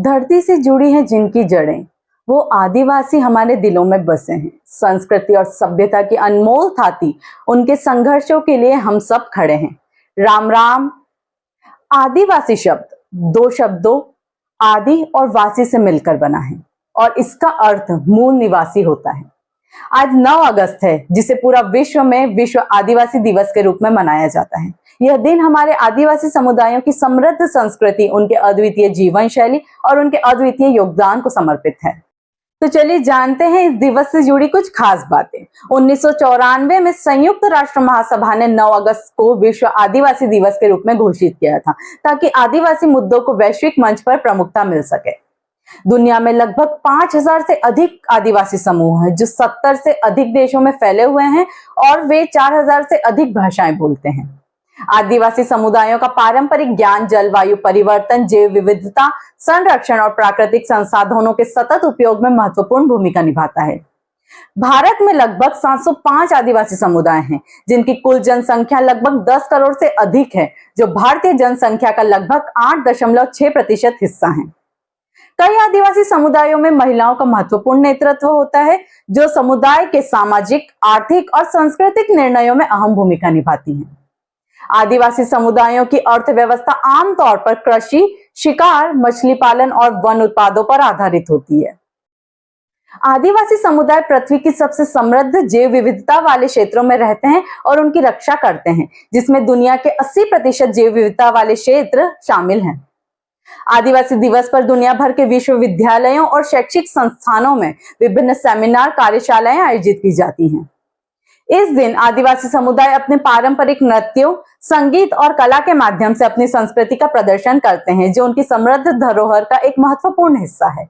धरती से जुड़ी हैं जिनकी जड़ें, वो आदिवासी हमारे दिलों में बसे हैं। संस्कृति और सभ्यता की अनमोल थाती, उनके संघर्षों के लिए हम सब खड़े हैं। राम राम। आदिवासी शब्द दो शब्दों आदि और वासी से मिलकर बना है और इसका अर्थ मूल निवासी होता है। आज 9 अगस्त है, जिसे पूरा विश्व में विश्व आदिवासी दिवस के रूप में मनाया जाता है। यह दिन हमारे आदिवासी समुदायों की समृद्ध संस्कृति, उनके अद्वितीय जीवन शैली और उनके अद्वितीय योगदान को समर्पित है। तो चलिए जानते हैं इस दिवस से जुड़ी कुछ खास बातें। 1994 में संयुक्त राष्ट्र महासभा ने 9 अगस्त को विश्व आदिवासी दिवस के रूप में घोषित किया था, ताकि आदिवासी मुद्दों को वैश्विक मंच पर प्रमुखता मिल सके। दुनिया में लगभग 5000 से अधिक आदिवासी समूह हैं, जो 70 से अधिक देशों में फैले हुए हैं और वे 4000 से अधिक भाषाएं बोलते हैं। आदिवासी समुदायों का पारंपरिक ज्ञान जलवायु परिवर्तन, जैव विविधता संरक्षण और प्राकृतिक संसाधनों के सतत उपयोग में महत्वपूर्ण भूमिका निभाता है। भारत में लगभग 705 आदिवासी समुदाय हैं, जिनकी कुल जनसंख्या लगभग 10 करोड़ से अधिक है, जो भारतीय जनसंख्या का लगभग 8.6% हिस्सा है। कई आदिवासी समुदायों में महिलाओं का महत्वपूर्ण नेतृत्व होता है, जो समुदाय के सामाजिक, आर्थिक और सांस्कृतिक निर्णयों में अहम भूमिका निभाती हैं। आदिवासी समुदायों की अर्थव्यवस्था आमतौर पर कृषि, शिकार, मछली पालन और वन उत्पादों पर आधारित होती है। आदिवासी समुदाय पृथ्वी की सबसे समृद्ध जैव विविधता वाले क्षेत्रों में रहते हैं और उनकी रक्षा करते हैं, जिसमें दुनिया के 80% जैव विविधता वाले क्षेत्र शामिल हैं। आदिवासी दिवस पर दुनिया भर के विश्वविद्यालयों और शैक्षिक संस्थानों में विभिन्न सेमिनार, कार्यशालाएं आयोजित की जाती हैं। इस दिन आदिवासी समुदाय अपने पारंपरिक नृत्यों, संगीत और कला के माध्यम से अपनी संस्कृति का प्रदर्शन करते हैं, जो उनकी समृद्ध धरोहर का एक महत्वपूर्ण हिस्सा है।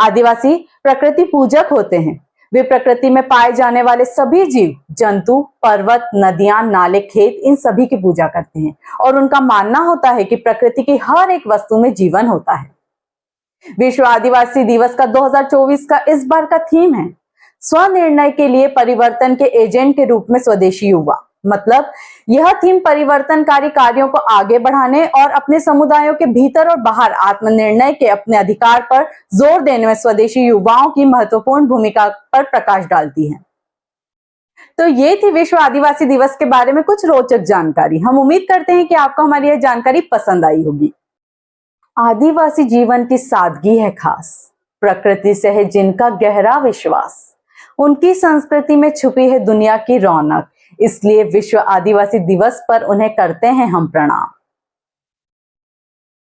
आदिवासी प्रकृति पूजक होते हैं। वे प्रकृति में पाए जाने वाले सभी जीव जंतु, पर्वत, नदियां, नाले, खेत, इन सभी की पूजा करते हैं और उनका मानना होता है कि प्रकृति की हर एक वस्तु में जीवन होता है। विश्व आदिवासी दिवस का 2024 का इस बार का थीम है स्वनिर्णय के लिए परिवर्तन के एजेंट के रूप में स्वदेशी युवा। मतलब यह थीम परिवर्तनकारी कार्यों को आगे बढ़ाने और अपने समुदायों के भीतर और बाहर आत्मनिर्णय के अपने अधिकार पर जोर देने में स्वदेशी युवाओं की महत्वपूर्ण भूमिका पर प्रकाश डालती है। तो ये थी विश्व आदिवासी दिवस के बारे में कुछ रोचक जानकारी। हम उम्मीद करते हैं कि आपको हमारी यह जानकारी पसंद आई होगी। आदिवासी जीवन की सादगी है खास, प्रकृति से है जिनका गहरा विश्वास, उनकी संस्कृति में छुपी है दुनिया की रौनक, इसलिए विश्व आदिवासी दिवस पर उन्हें करते हैं हम प्रणाम।